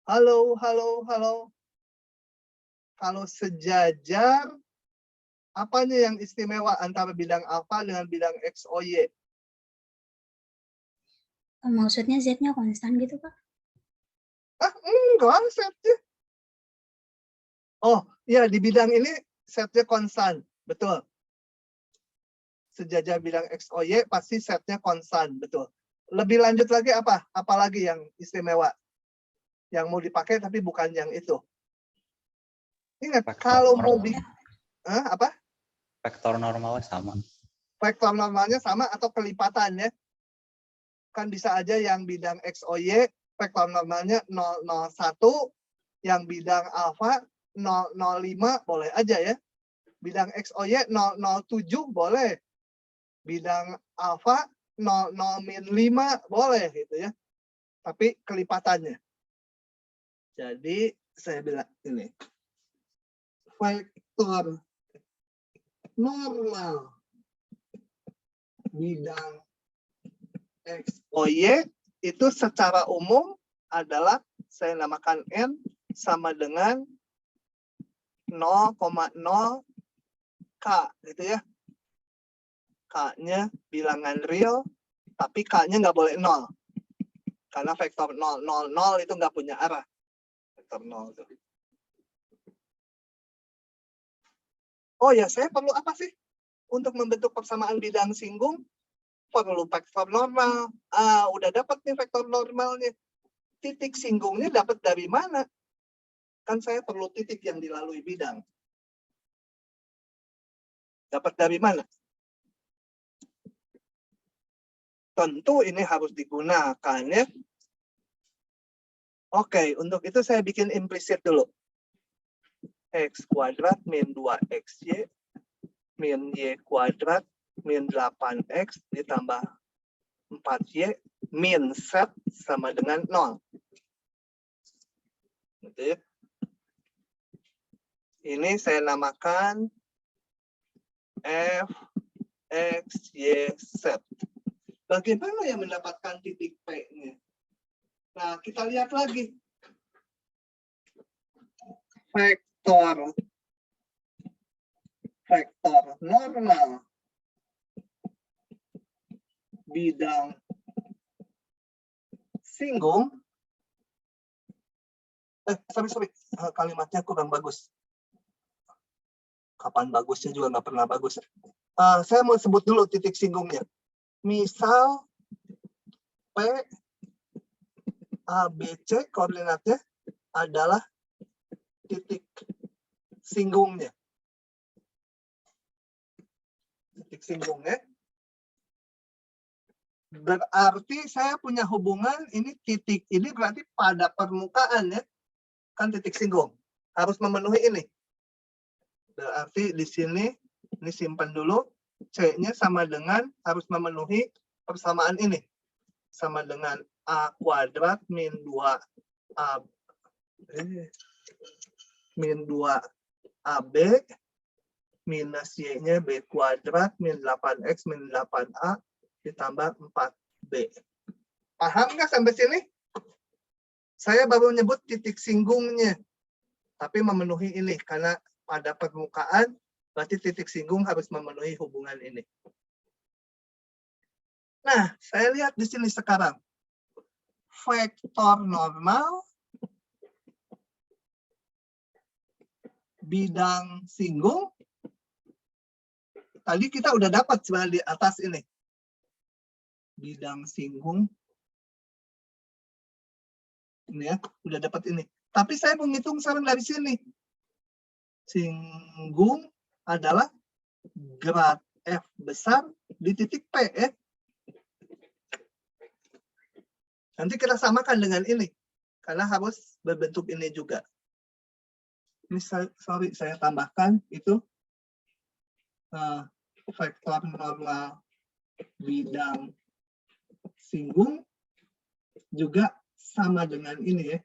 Halo. Kalau sejajar, apanya yang istimewa antara bidang alfa dengan bidang X, O, Y? Maksudnya Z-nya konstan gitu, Pak? Enggak, setnya. Oh, ya di bidang ini setnya konstan. Betul. Sejajar bidang X, O, Y pasti setnya konstan. Betul. Lebih lanjut lagi apa? Apalagi yang istimewa? Yang mau dipakai tapi bukan yang itu. Ingat, kalau mau apa? Vektor normalnya sama. Vektor normalnya sama atau kelipatan ya. Kan bisa aja yang bidang X, O, Y, vektor normalnya 001, yang bidang alfa 005 boleh aja ya. Bidang X, O, Y 007 boleh. Bidang alfa 00-5 boleh gitu ya. Tapi kelipatannya. Jadi saya bilang ini. Vektor normal bidang X, O, Y itu secara umum adalah saya namakan N sama dengan 0,0 K gitu ya. K-nya bilangan real, tapi K-nya nggak boleh 0. Karena vektor 0, 0, 0 itu nggak punya arah. Vektor 0 itu. Oh ya, saya perlu apa sih? Untuk membentuk persamaan bidang singgung, perlu vektor normal. Udah dapat nih vektor normalnya. Titik singgungnya dapat dari mana? Kan saya perlu titik yang dilalui bidang. Dapat dari mana? Tentu ini harus digunakan ya. Oke, untuk itu saya bikin implisit dulu. X kuadrat min 2XY min Y kuadrat min 8X ditambah 4Y min Z sama dengan 0. Gitu ya. Ini saya namakan F, X, Y, Z. Bagaimana yang mendapatkan titik P-nya? Nah, kita lihat lagi. Vektor normal bidang singgung. Sorry. Kalimatnya kurang bagus. Kapan bagusnya juga nggak pernah bagus. Saya mau sebut dulu titik singgungnya. Misal P, A, B, C koordinatnya adalah titik singgungnya. Titik singgungnya. Berarti saya punya hubungan ini titik ini berarti pada permukaan ya. Kan titik singgung. Harus memenuhi ini. Berarti di sini ini simpan dulu. C-nya sama dengan harus memenuhi persamaan ini. Sama dengan A kuadrat min 2A min 2AB minus Y-nya B kuadrat min 8X min 8A ditambah 4B. Paham nggak sampai sini? Saya baru menyebut titik singgungnya. Tapi memenuhi ini. Karena pada permukaan, berarti titik singgung harus memenuhi hubungan ini. Nah, saya lihat di sini sekarang. Vektor normal bidang singgung. Tadi kita udah dapat sebenarnya di atas ini. Bidang singgung. Ini ya, udah dapat ini. Tapi saya menghitung sekarang dari sini. Singgung adalah grad F besar di titik P ya. Nanti kita samakan dengan ini. Karena harus berbentuk ini juga. Ini saya tambahkan itu vektor normal bidang singgung juga sama dengan ini ya.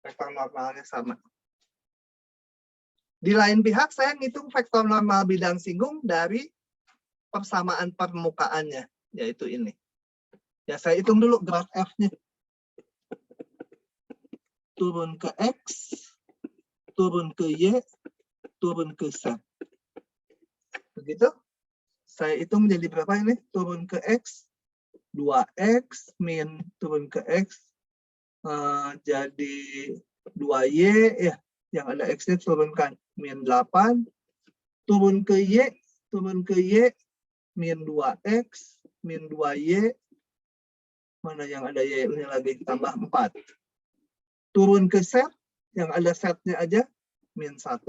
Vektor normalnya sama. Di lain pihak saya ngitung vektor normal bidang singgung dari persamaan permukaannya, yaitu ini. Ya saya hitung dulu grad F-nya. Turun ke X, turun ke Y, turun ke Z. Begitu. Saya hitung menjadi berapa ini? Turun ke X, 2X, min turun ke X, jadi 2Y, ya, yang ada X-nya turunkan, min 8, turun ke Y, min 2X, min 2Y, mana yang ada Y-nya lagi, tambah 4. Turun ke Z, yang ada Z-nya aja, min 1.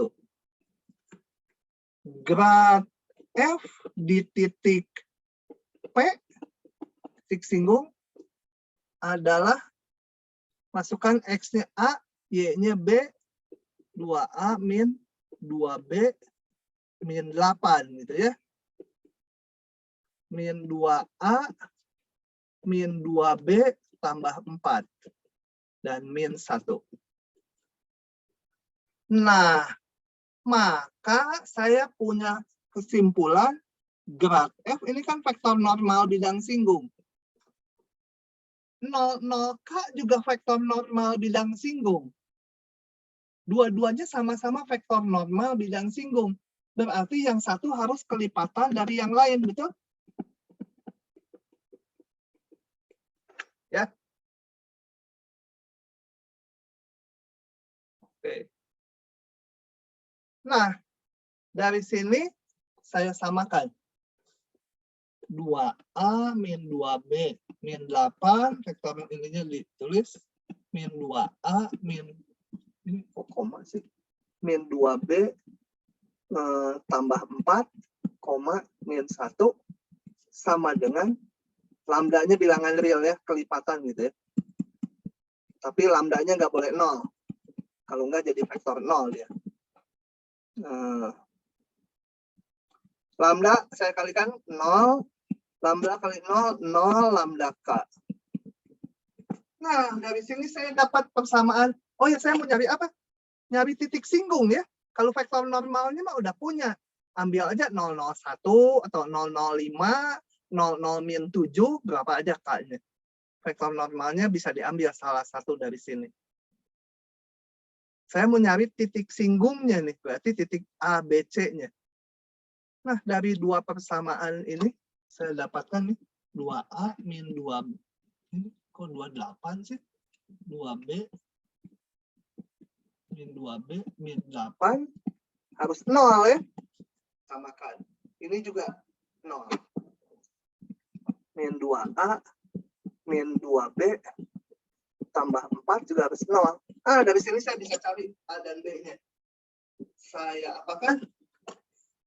Grad F di titik P, titik singgung, adalah masukkan X-nya A, Y-nya B, 2A min 2B min 8 gitu ya. Min 2A min 2B tambah 4 dan min 1. Nah, maka saya punya kesimpulan grad F ini kan vektor normal bidang singgung. 0,0K juga vektor normal bidang singgung. Dua-duanya sama-sama vektor normal bidang singgung. Berarti yang satu harus kelipatan dari yang lain, betul? Ya. Oke. Nah, dari sini saya samakan. 2A min 2B min 8, vektor ininya ditulis, min 2A min, ini kok koma sih? Min 2B tambah 4, koma, min 1, sama dengan, lambdanya bilangan real ya, kelipatan gitu ya. Tapi lambdanya nggak boleh 0. Kalau nggak jadi vektor 0 ya. Lambda saya kalikan 0, lambda kali 0, 0 lambda K. Nah, dari sini saya dapat persamaan. Oh ya, saya mau cari apa? nyari titik singgung ya. Kalau vektor normalnya mah udah punya. Ambil aja 001 atau 005, 00-7, berapa aja K-nya. Vektor normalnya bisa diambil salah satu dari sini. Saya mau nyari titik singgungnya nih, berarti titik A, B, C-nya. Nah, dari dua persamaan ini, saya dapatkan nih, 2A min 2B. Ini kok 28 sih? 2B min 2B min 8 harus 0 ya. Samakan. Ini juga 0. Min 2A min 2B tambah 4 juga harus 0. Dari sini saya bisa cari A dan B-nya. Saya apakan?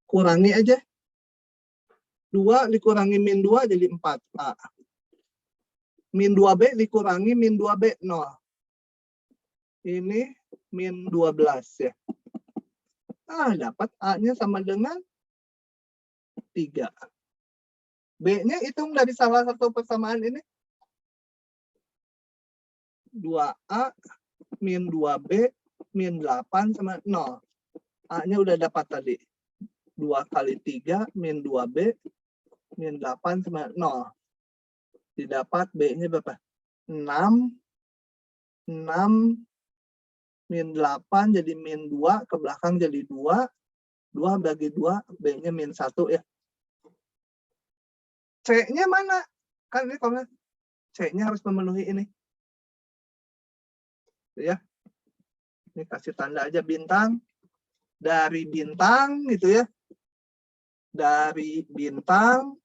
Kurangi aja. 2 dikurangi min 2 jadi 4A. Min 2B dikurangi min 2B 0. Ini min 12 ya. Dapat A-nya sama dengan 3. B-nya hitung dari salah satu persamaan ini. 2A min 2B min 8 sama 0. A-nya udah dapat tadi. 2 kali 3 min 2B min 8 sama 0. Didapat B-nya berapa? 6. 6 min 8 jadi min 2. Ke belakang jadi 2. 2 bagi 2, B-nya min 1 ya. C-nya mana? Kan ini kalau C-nya harus memenuhi ini. Ya. Ini kasih tanda aja bintang. Dari bintang gitu ya. Dari bintang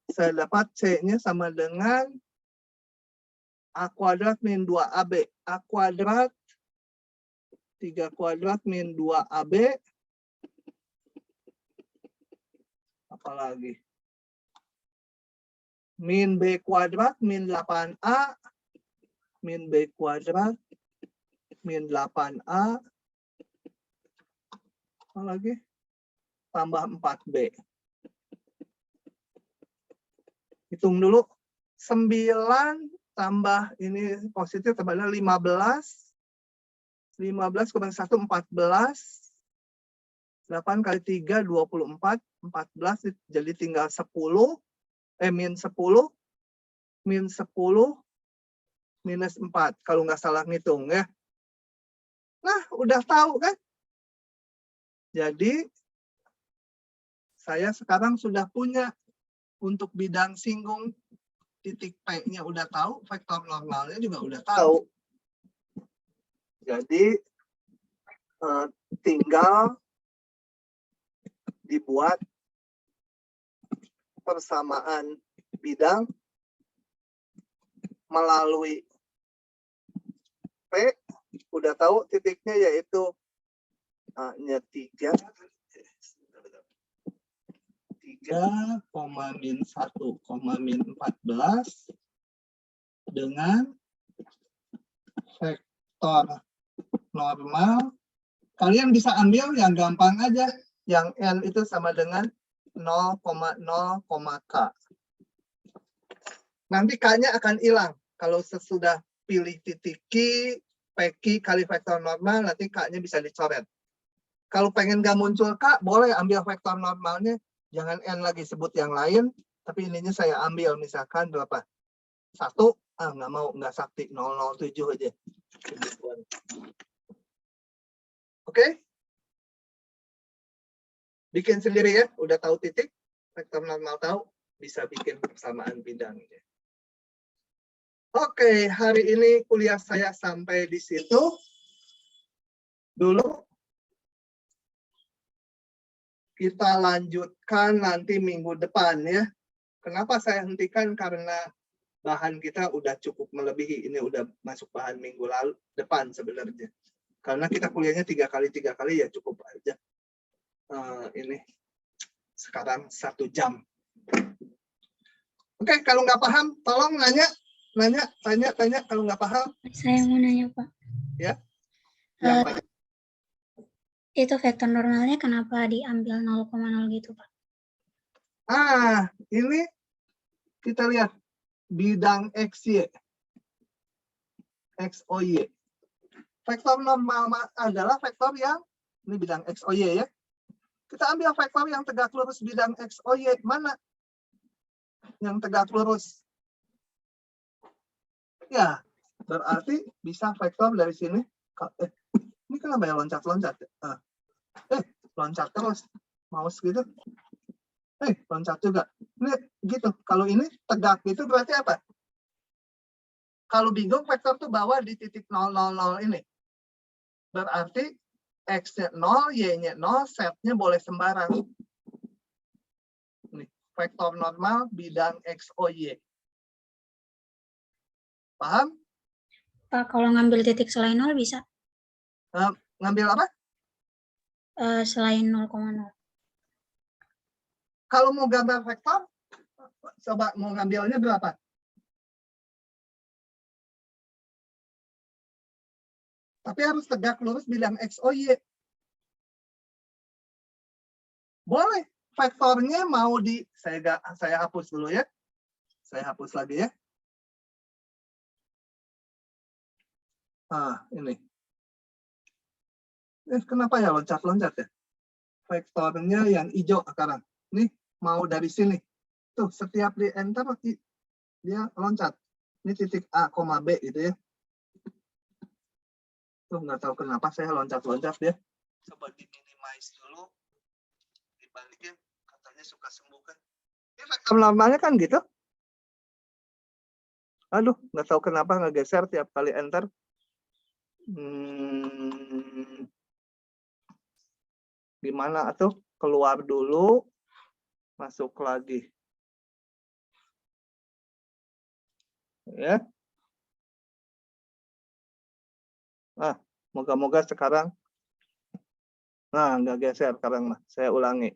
saya dapat C-nya sama dengan A kuadrat min 2AB. A kuadrat 3 kuadrat min 2AB. Apalagi? Min B kuadrat min 8A. Min B kuadrat min 8A. Apalagi? Tambah 4B. Hitung dulu. 9 tambah ini positif tambahnya 15. 15 kurang 1, 14. 8 kali 3, 24. 14 jadi tinggal 10. Min 10. Min 10. Minus 4. Kalau nggak salah ngitung ya. Nah, udah tahu kan? Jadi, saya sekarang sudah punya untuk bidang singgung titik P-nya udah tahu, vektor normalnya juga udah tahu. Jadi tinggal dibuat persamaan bidang melalui P, udah tahu titiknya yaitu A-nya 3, 3,-1,-14 dengan vektor normal. Kalian bisa ambil yang gampang aja. Yang N itu sama dengan 0,0, K. Nanti K-nya akan hilang. Kalau sesudah pilih titik Q, PQ kali vektor normal, nanti K-nya bisa dicoret. Kalau pengen nggak muncul K, boleh ambil vektor normalnya. Jangan N lagi sebut yang lain, tapi ininya saya ambil misalkan berapa? 1, nggak mau, nggak sakti, 007 aja. Oke? Bikin sendiri ya, udah tahu titik, vektor normal tahu, bisa bikin persamaan bidangnya. Oke, hari ini kuliah saya sampai di situ. Dulu. Kita lanjutkan nanti minggu depan ya. Kenapa saya hentikan? Karena bahan kita udah cukup melebihi. Ini udah masuk bahan minggu lalu depan sebenarnya. Karena kita kuliahnya 3 kali ya cukup aja. Ini sekarang 1 jam. Oke, kalau nggak paham, tolong tanya kalau nggak paham. Saya mau nanya, Pak. Ya. Itu vektor normalnya kenapa diambil 0,0 gitu, Pak? Ini kita lihat bidang XY. XOY. Vektor normal adalah vektor yang, ini bidang X, O, Y ya. Kita ambil vektor yang tegak lurus bidang X, O, Y. Mana yang tegak lurus? Ya, berarti bisa vektor dari sini. Ini kenapa ya loncat-loncat? Loncat terus. Mouse gitu. Loncat juga. Ini gitu. Kalau ini tegak gitu berarti apa? Kalau bingung vektor tuh bawa di titik 0, 0, 0 ini. Berarti X-nya 0, Y-nya 0, Z-nya boleh sembarang. Nih, vektor normal bidang X, O, Y. Paham? Pak, kalau ngambil titik selain 0 bisa? Ngambil apa? Selain 0,0. Kalau mau gambar vektor, coba mau ngambilnya berapa? Tapi harus tegak lurus bidang X, O, Y. Boleh. Vektornya mau di, saya hapus dulu ya. Saya hapus lagi ya. Ini. Kenapa ya loncat-loncat ya? Vektornya yang hijau sekarang. Ini mau dari sini. Tuh, setiap di enter, dia loncat. Ini titik A, B gitu ya. Tuh, nggak tahu kenapa saya loncat-loncat ya. Coba di-minimize dulu. Dibalikin, katanya suka sembuh kan. Ini vektor normalnya kan gitu. Aduh, nggak tahu kenapa nggak geser tiap kali enter. Gimana tuh? Keluar dulu, masuk lagi. Ya. Moga-moga sekarang. Nggak geser sekarang. Saya ulangi.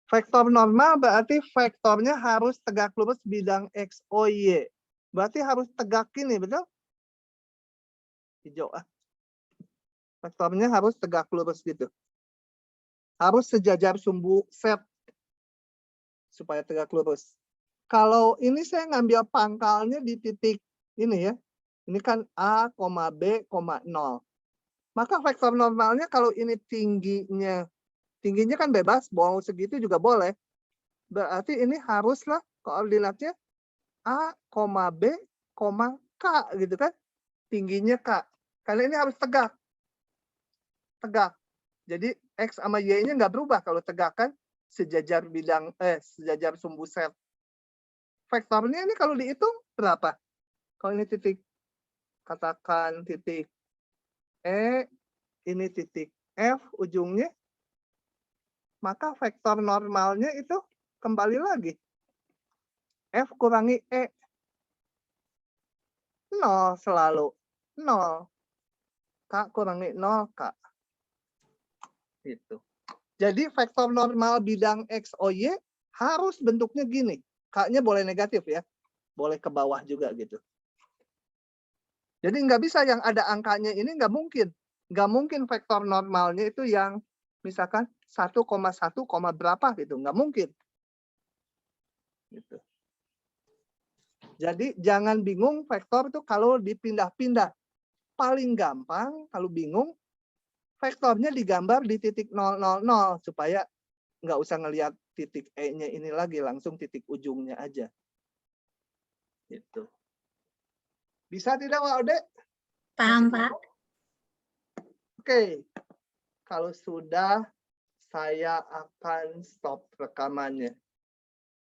Vektor normal berarti vektornya harus tegak lurus bidang X, O, Y. Berarti harus tegak ini, betul? Hijau. Vektornya harus tegak lurus gitu. Harus sejajar sumbu Z. Supaya tegak lurus. Kalau ini saya ngambil pangkalnya di titik ini ya. Ini kan A, B, 0. Maka vektor normalnya kalau ini tingginya kan bebas, mau segitu juga boleh. Berarti ini haruslah koordinatnya A, B, K gitu kan. Tingginya K. Karena ini harus tegak. Tegak. Jadi X sama Y-nya nggak berubah kalau tegak kan. Sejajar sejajar sumbu Z. Vektornya ini kalau dihitung berapa? Kalau ini titik, katakan titik E, ini titik F ujungnya, maka vektor normalnya itu kembali lagi. F kurangi E. 0 selalu. 0. K kurangi 0, K. Gitu. Jadi vektor normal bidang X, O, Y harus bentuknya gini. K-nya boleh negatif ya. Boleh ke bawah juga gitu. Jadi nggak bisa yang ada angkanya ini nggak mungkin. Nggak mungkin vektor normalnya itu yang misalkan 1,1, berapa gitu. Nggak mungkin. Gitu. Jadi jangan bingung vektor itu kalau dipindah-pindah. Paling gampang kalau bingung, vektornya digambar di titik 0, 0, 0. Supaya nggak usah ngelihat titik E-nya ini lagi. Langsung titik ujungnya aja. Gitu. Bisa tidak, Wak Ode? Paham, Pak. Oke. Kalau sudah, saya akan stop rekamannya.